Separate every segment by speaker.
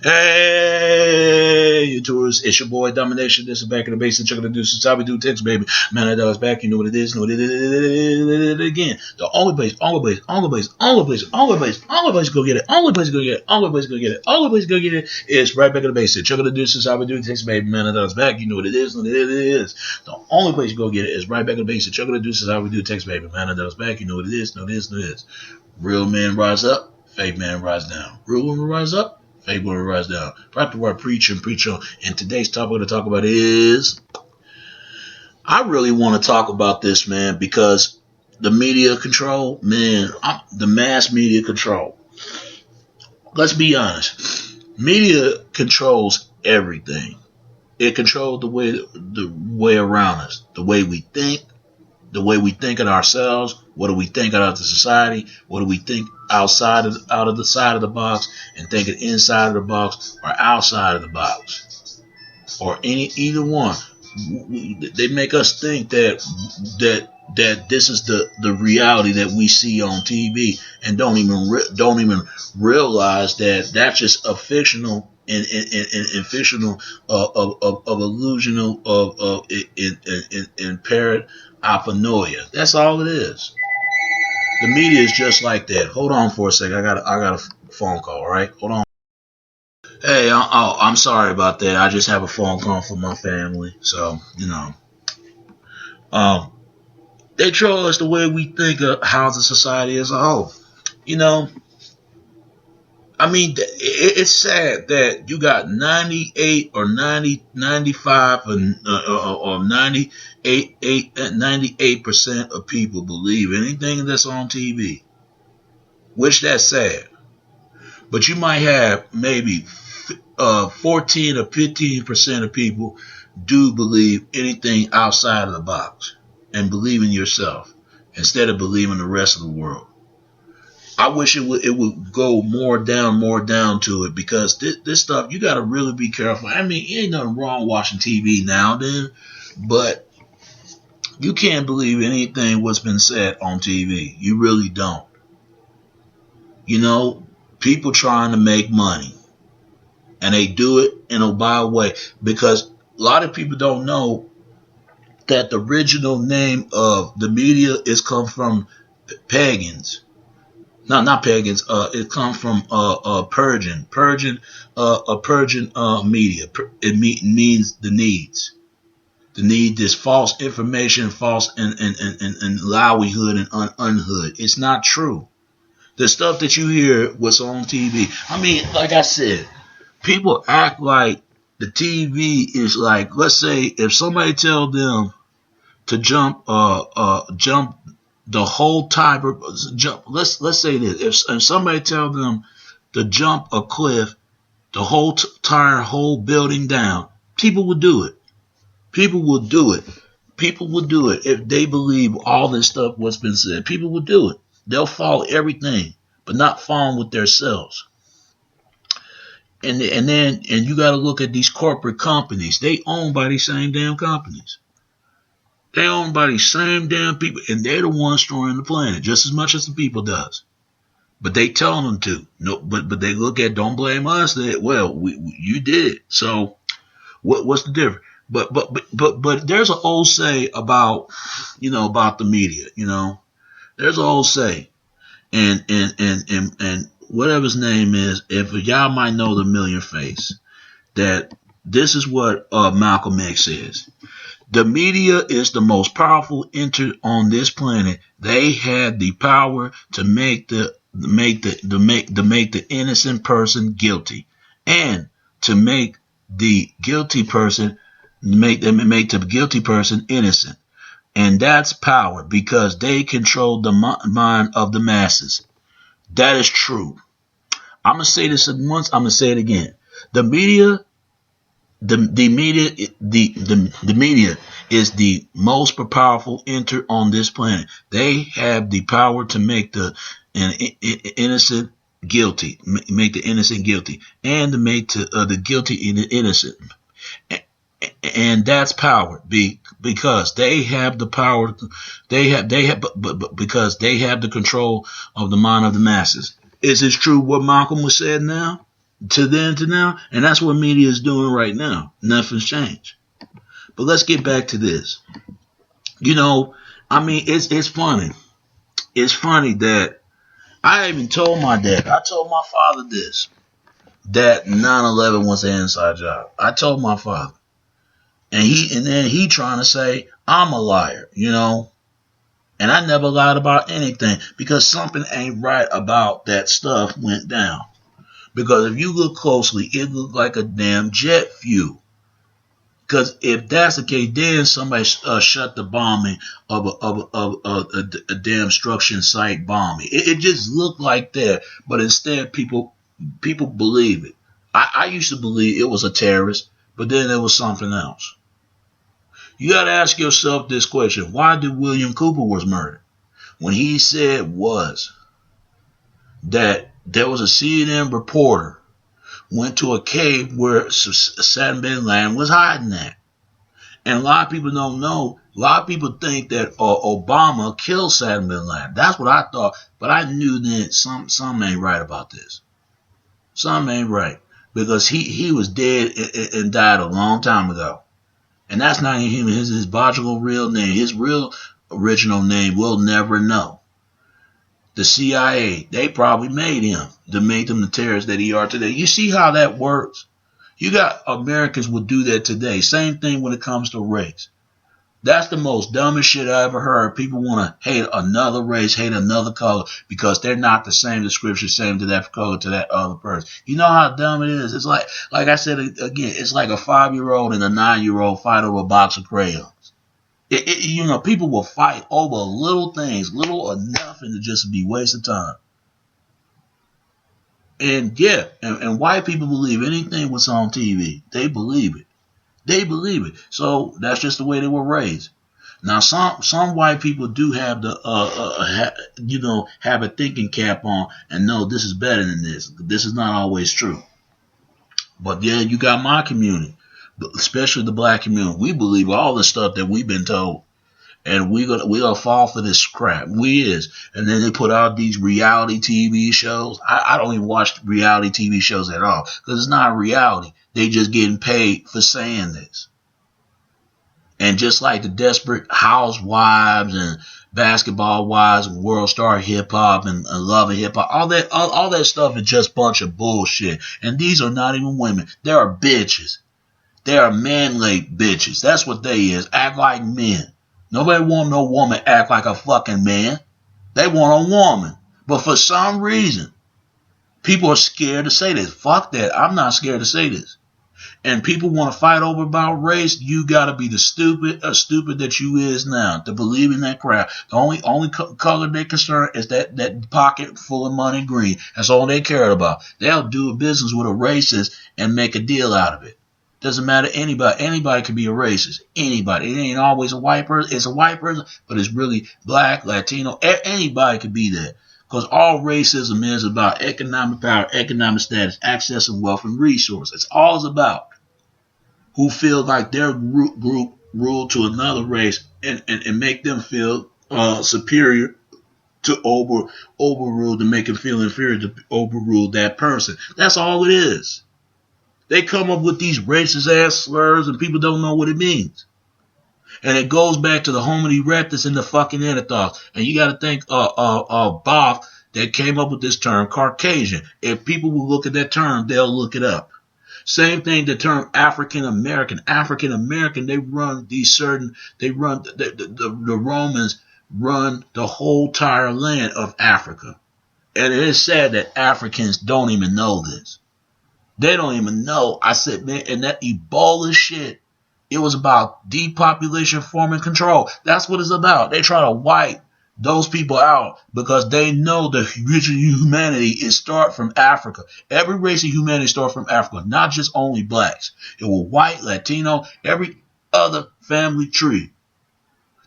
Speaker 1: Hey, you tourists, it's your boy Domination. This is Back in the Basic. Check out the deuces. How we do text, baby. Man, I was back. You know what it is. Know what it is again. The only place, only place go get it. Only place go get it. Only place go get it. Only place go get it is right back in the basic. Check out the deuces. How we do text, baby. Man, I was back. You know what it is. Know what it is. The only place you go get it is right back in the basic. Check out the deuces. How we do text, baby. Man, I was back. You know what it is. Know what it is. Know what it is. Real men rise up. Fake man rise down. Real women rise up. Fake women rise down. Right to where I preach and preach on. And today's topic we're going to talk about is, I really want to talk about this, man, because the media control, man, the mass media control. Let's be honest. Media controls everything. It controls the way around us, the way we think, the way we think of ourselves. What do we think out of the society? What do we think out of the side of the box, and thinking inside of the box or outside of the box, or either one? They make us think that this is the reality that we see on TV, and don't even realize that that's just a fictional and fictional of illusional of in parrot apanoia. That's all it is. The media is just like that. Hold on for a second. I got a phone call. All right, hold on. Hey, I'm sorry about that. I just have a phone call from my family. So they troll us the way we think of how the society as a whole. You know, I mean, it's sad that you got 98 or 90, 95 or 98% of people believe anything that's on TV, which that's sad. But you might have maybe 14 or 15% of people do believe anything outside of the box and believe in yourself instead of believing the rest of the world. I wish it would go more down to it, because this stuff, you got to really be careful. I mean, ain't nothing wrong watching TV now then, but you can't believe anything what's been said on TV. You really don't. You know, people trying to make money, and they do it in a wild way, because a lot of people don't know that the original name of the media is come from pagans. No, not pagans. It comes from Persian. Persian media. It means the needs. The need this false information, false and lowyhood and unhood. It's not true. The stuff that you hear what's on TV. I mean, like I said, people act like the TV is like, let's say if somebody tell them to jump the whole type of jump. Let's say this: if somebody tell them to jump a cliff, the whole building down, people will do it. People will do it. People will do it if they believe all this stuff what's been said. People will do it. They'll follow everything, but not following with themselves. And you got to look at these corporate companies. They owned by these same damn companies. They owned by these same damn people, and they're the ones destroying the planet just as much as the people does. But they tell them to. No, but they look at, don't blame us. You did it. So what's the difference? But there's an old say about the media. There's an old say, and whatever his name is, if y'all might know the Million Face, that this is what Malcolm X says. The media is the most powerful entity on this planet. They had the power to make the innocent person guilty, and to make the guilty person make the guilty person innocent. And that's power, because they control the mind of the masses. That is true. I'm gonna say this once. I'm gonna say it again. The media is the most powerful entity on this planet. They have the power to make the innocent guilty, make the innocent guilty, and to make the guilty innocent. And that's power, because they have the power. Because they have the control of the mind of the masses. Is it true what Malcolm was said now? to then to now, and that's what media is doing right now. Nothing's changed. But let's get back to this. You know, I mean, it's funny. It's funny that I even told my dad. I told my father this, that 9/11 was an inside job. I told my father, and then he trying to say I'm a liar. You know, and I never lied about anything because something ain't right about that stuff went down. Because if you look closely, it looked like a damn jet fuel. Because if that's the case, then somebody shut the bombing of a damn destruction site bombing. It just looked like that, but instead people believe it. I used to believe it was a terrorist, but then it was something else. You got to ask yourself this question: why did William Cooper was murdered? When he said was that there was a CNN reporter went to a cave where Saddam bin Laden was hiding at. And a lot of people don't know. A lot of people think that Obama killed Saddam bin Laden. That's what I thought. But I knew that something ain't right about this. Something ain't right. Because he was dead and died a long time ago. And that's not even his biological real name. His real original name we'll never know. The CIA, they probably made him to make him the terrorist that he are today. You see how that works? You got Americans would do that today. Same thing when it comes to race. That's the most dumbest shit I ever heard. People want to hate another race, hate another color because they're not the same description, same to that color, to that other person. You know how dumb it is? It's like I said again, it's like a 5-year-old and a 9-year-old fight over a box of crayons. You know, people will fight over little things, little or nothing to just be waste of time. And yeah, and white people believe anything was on TV. They believe it. They believe it. So that's just the way they were raised. Now some white people do have the have a thinking cap on and know this is better than this. This is not always true. But then you got my community, especially the black community. We believe all the stuff that we've been told. And we'll fall for this crap. We is. And then they put out these reality TV shows. I don't even watch reality TV shows at all. Because it's not reality. They just getting paid for saying this. And just like the Desperate Housewives and Basketball Wives and World Star Hip Hop and Love and Hip Hop, all that stuff is just a bunch of bullshit. And these are not even women. They are bitches. They are man-made bitches. That's what they is. Act like men. Nobody want no woman act like a fucking man. They want a woman. But for some reason, people are scared to say this. Fuck that. I'm not scared to say this. And people want to fight over about race. You got to be the stupid that you is now to believe in that crap. The only color they concern is that pocket full of money green. That's all they care about. They'll do a business with a racist and make a deal out of it. Doesn't matter anybody can be a racist. Anybody. It ain't always a white person. It's a white person, but it's really black, Latino. Anybody could be that. Because all racism is about economic power, economic status, access and wealth and resources. It's all about who feel like their group rule to another race and make them feel superior to overrule, to make them feel inferior to overrule that person. That's all it is. They come up with these racist ass slurs and people don't know what it means. And it goes back to the Homo erectus and the fucking Neanderthals. And you got to think Bob that came up with this term, Caucasian. If people will look at that term, they'll look it up. Same thing, the term African American. African American, the Romans run the whole entire land of Africa. And it is sad that Africans don't even know this. They don't even know. I said, man, and that Ebola shit, it was about depopulation, forming control. That's what it's about. They try to wipe those people out because they know the original humanity is start from Africa. Every race of humanity start from Africa, not just only blacks. It was white, Latino, every other family tree.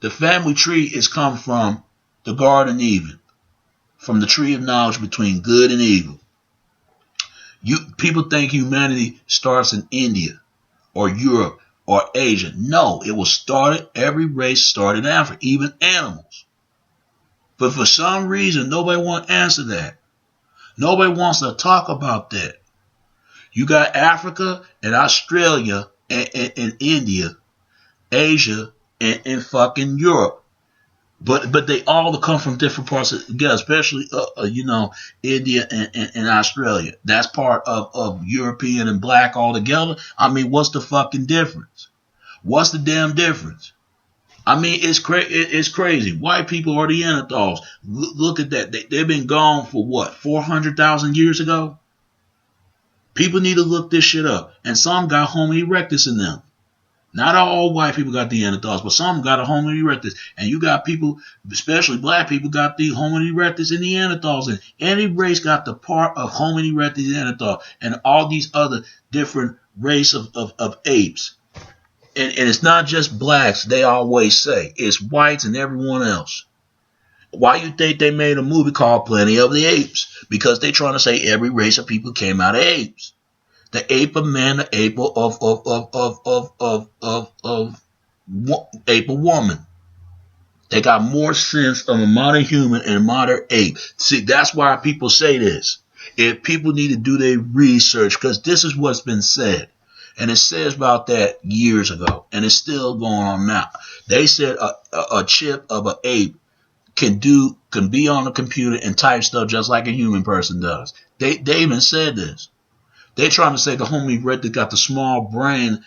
Speaker 1: The family tree is come from the Garden of Eden, from the tree of knowledge between good and evil. People think humanity starts in India or Europe or Asia. No, it was started, every race started in Africa, even animals. But for some reason, nobody wants to answer that. Nobody wants to talk about that. You got Africa and Australia and India, Asia and fucking Europe. But they all come from different parts of together, especially India and Australia. That's part of European and black all together. I mean, what's the fucking difference? What's the damn difference? I mean, it's crazy. White people are the Neanderthals. Look at that. They've been gone for what, 400,000 years ago? People need to look this shit up. And some got Homo erectus in them. Not all white people got the Neanderthals, but some got a Homo erectus. And you got people, especially black people, got the Homo erectus and the Neanderthals. And any race got the part of Homo erectus and Neanderthal. And all these other different race of apes. And it's not just blacks, they always say. It's whites and everyone else. Why you think they made a movie called Planet of the Apes? Because they trying to say every race of people came out of apes. The ape of man, the ape ape of woman. They got more sense of a modern human and a modern ape. See, that's why people say this. If people need to do their research, because this is what's been said. And it says about that years ago, and it's still going on now. They said a chip of an ape can be on a computer and type stuff just like a human person does. They even said this. They're trying to say the Homo erectus got the small brain,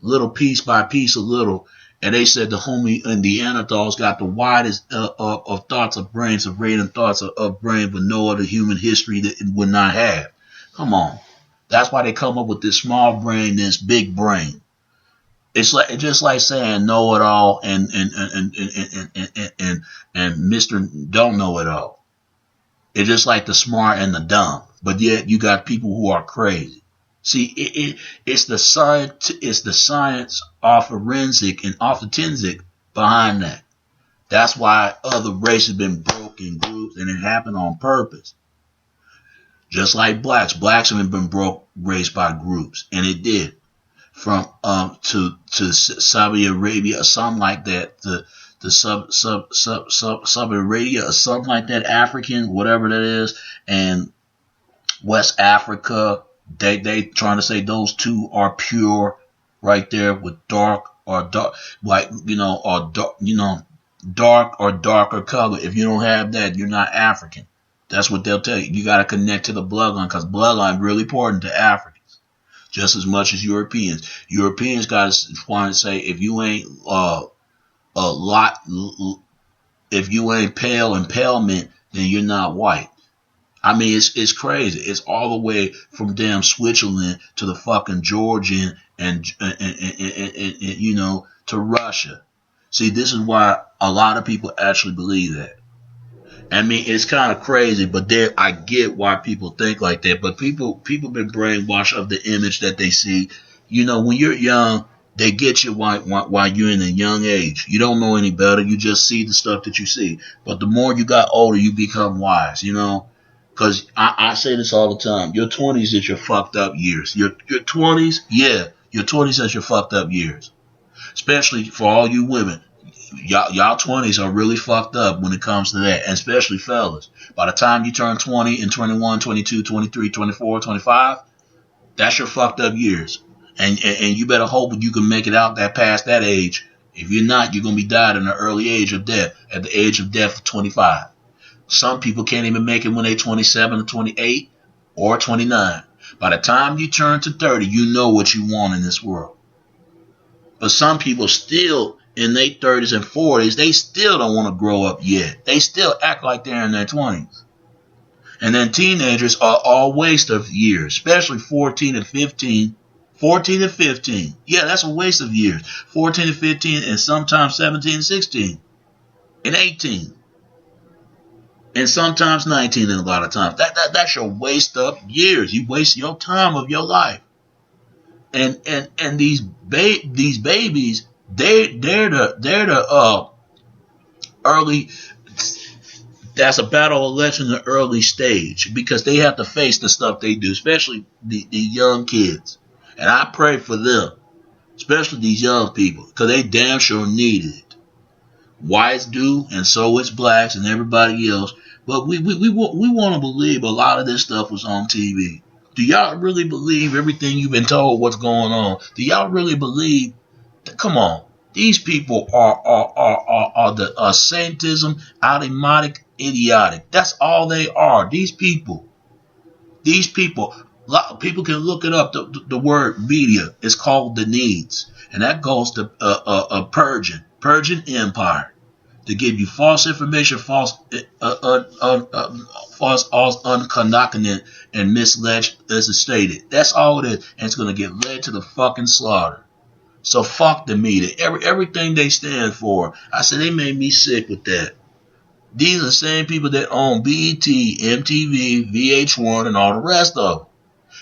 Speaker 1: little piece by piece a little. And they said the Homo and the Neanderthals got the widest of thoughts of brains, of random thoughts of brain, but no other human history that it would not have. Come on. That's why they come up with this small brain, this big brain. It's just like saying know it all and Mr. Don't Know It All. It's just like the smart and the dumb. But yet you got people who are crazy. See, it's the science of forensic and authentic behind that. That's why other races have been broke in groups, and it happened on purpose. Just like blacks have been broke raised by groups, and it did. From to Saudi Arabia or something like that, the Saudi Arabia or something like that, African, whatever that is, and West Africa. They trying to say those two are pure right there with dark or darker color. If you don't have that, you're not African. That's what they'll tell you. You got to connect to the bloodline, because bloodline is really important to Africans just as much as Europeans. Europeans got to want to say if you ain't if you ain't pale and pale mint, then you're not white. I mean, it's crazy. It's all the way from damn Switzerland to the fucking Georgian and to Russia. See, this is why a lot of people actually believe that. I mean, it's kind of crazy, but then I get why people think like that. But people been brainwashed of the image that they see. You know, when you're young, they get you while you're in a young age. You don't know any better. You just see the stuff that you see. But the more you got older, you become wise, you know. Because I say this all the time. Your 20s is your fucked up years. Your 20s, yeah. Your 20s is your fucked up years. Especially for all you women. Y'all 20s are really fucked up when it comes to that. And especially fellas. By the time you turn 20 and 21, 22, 23, 24, 25, that's your fucked up years. And you better hope you can make it out that past that age. If you're not, you're going to be died in the early age of death. At the age of death of 25. Some people can't even make it when they're 27 or 28 or 29. By the time you turn to 30, you know what you want in this world. But some people still in their 30s and 40s, they still don't want to grow up yet. They still act like they're in their 20s. And then teenagers are all waste of years, especially 14 and 15. 14 and 15. Yeah, that's a waste of years. 14 and 15 and sometimes 17 and 16 and 18. And sometimes 19 and a lot of times. That's your waste of years. You waste your time of your life. And these babies, they're the early. That's a battle election in the early stage, because they have to face the stuff they do, especially the young kids. And I pray for them, especially these young people, because they damn sure need it. Whites do, and so it's blacks and everybody else. But we want to believe a lot of this stuff was on TV. Do y'all really believe everything you've been told what's going on? Do y'all really believe? Come on, these people are the Satanism, idiotic, idiotic. That's all they are. These people. People can look it up. The word media is called the needs, and that goes to Persian Empire to give you false information, false, unconducted, and misled as it's stated. That's all it is, and it's gonna get led to the fucking slaughter. So fuck the media. Everything they stand for. I said they made me sick with that. These are the same people that own BET, MTV, VH1, and all the rest of them.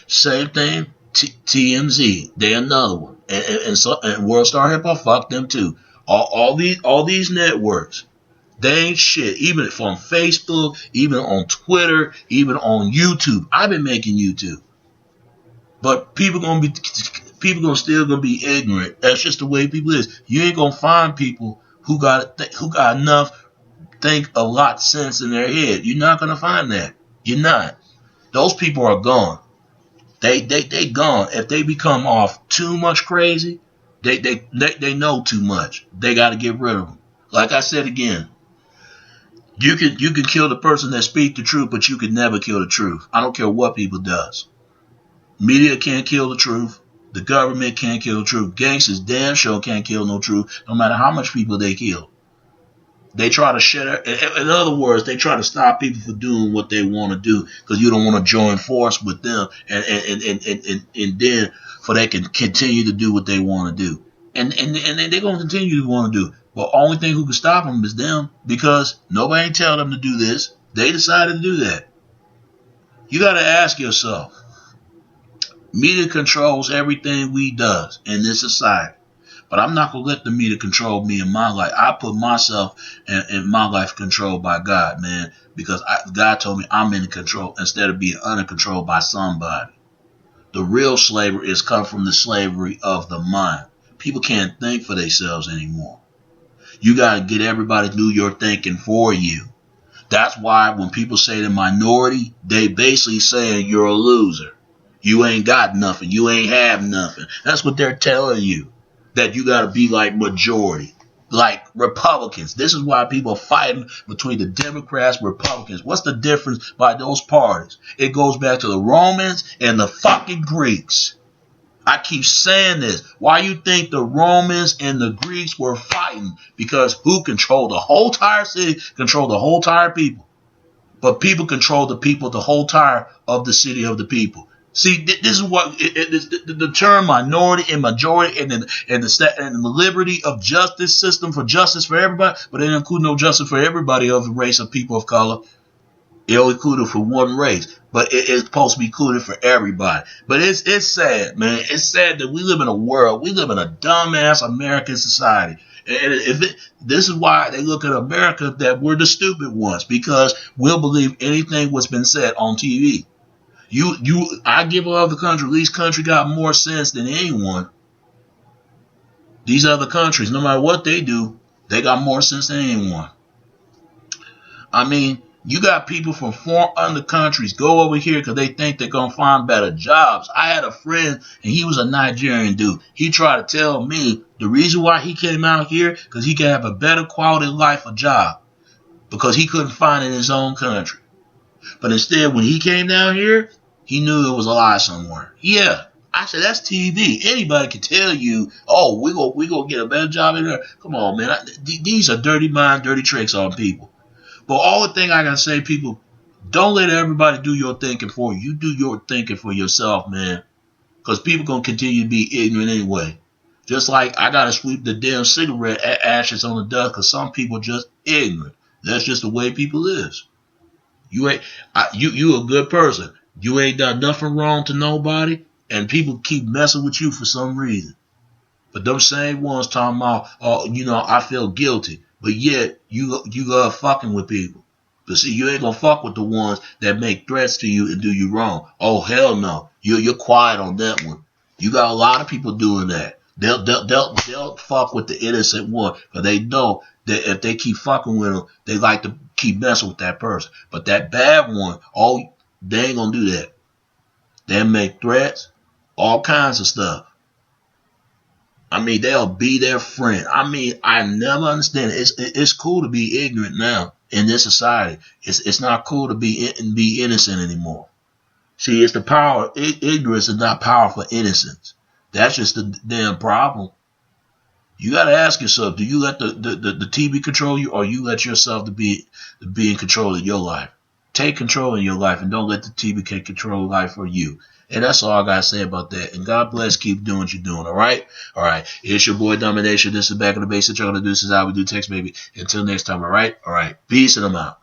Speaker 1: Same thing, TMZ. They another one, and World Star Hip Hop. Fuck them too. All these networks. They ain't shit. Even from Facebook, even on Twitter, even on YouTube. I've been making YouTube, but people still gonna be ignorant. That's just the way people is. You ain't gonna find people who got enough think a lot sense in their head. You're not gonna find that. You're not. Those people are gone. They gone. If they become off too much crazy, they know too much. They got to get rid of them. Like I said again, you can kill the person that speak the truth, but you can never kill the truth. I don't care what people does. Media can't kill the truth. The government can't kill the truth. Gangsters damn sure can't kill no truth, no matter how much people they kill. They try to shut. In other words, they try to stop people from doing what they want to do because you don't want to join force with them, and then for they can continue to do what they want to do, and they're gonna continue to want to do. But only thing who can stop them is them because nobody tell them to do this. They decided to do that. You got to ask yourself. Media controls everything we does in this society. But I'm not going to let the media control me in my life. I put myself and my life controlled by God, man, because God told me I'm in control instead of being under control by somebody. The real slavery is come from the slavery of the mind. People can't think for themselves anymore. You got to get everybody to do your thinking for you. That's why when people say the minority, they basically saying you're a loser. You ain't got nothing. You ain't have nothing. That's what they're telling you. That you got to be like majority, like Republicans. This is why people are fighting between the Democrats and Republicans. What's the difference by those parties? It goes back to the Romans and the fucking Greeks. I keep saying this. Why you think the Romans and the Greeks were fighting? Because who controlled the whole entire city, controlled the whole entire people. But people control the people, the whole entire of the city of the people. See, this is what the term minority and majority and the liberty of justice system for justice for everybody, but they don't include no justice for everybody of the race of people of color. It only included for one race, but it's supposed to be included for everybody. But it's sad, man. It's sad that we live in a dumbass American society. And this is why they look at America that we're the stupid ones because we'll believe anything what's been said on TV. I give other countries, these countries got more sense than anyone. These other countries, no matter what they do, they got more sense than anyone. I mean, you got people from foreign other countries go over here because they think they're going to find better jobs. I had a friend, and he was a Nigerian dude. He tried to tell me the reason why he came out here because he could have a better quality of life, a job, because he couldn't find it in his own country. But instead, when he came down here, he knew it was a lie somewhere. Yeah. I said, that's TV. Anybody can tell you, oh, we gonna get a better job in there. Come on, man. These are dirty mind, dirty tricks on people. But all the thing I gotta say, people, don't let everybody do your thinking for you. You do your thinking for yourself, man. Because people gonna continue to be ignorant anyway. Just like I gotta sweep the damn cigarette ashes on the dust because some people just ignorant. That's just the way people is. You a good person. You ain't done nothing wrong to nobody, and people keep messing with you for some reason. But them same ones talking about, oh, I feel guilty. But yet, you love fucking with people. But see, you ain't gonna fuck with the ones that make threats to you and do you wrong. Oh, hell no. You're quiet on that one. You got a lot of people doing that. They'll fuck with the innocent one, because they know if they keep fucking with them, they like to keep messing with that person. But that bad one, they ain't gonna do that. They'll make threats, all kinds of stuff. I mean, they'll be their friend. I mean, I never understand it. It's cool to be ignorant now in this society. It's not cool to be innocent anymore. See, it's the power. Ignorance is not power for innocence. That's just the damn problem. You got to ask yourself: do you let the TV control you, or you let yourself to be in control of your life? Take control in your life, and don't let the TV control life for you. And that's all I got to say about that. And God bless. Keep doing what you're doing. All right? All right. It's your boy Domination. This is Back in the Basics. Y'all gonna do this is how we do text, baby. Until next time. All right? All right. Peace and I'm out.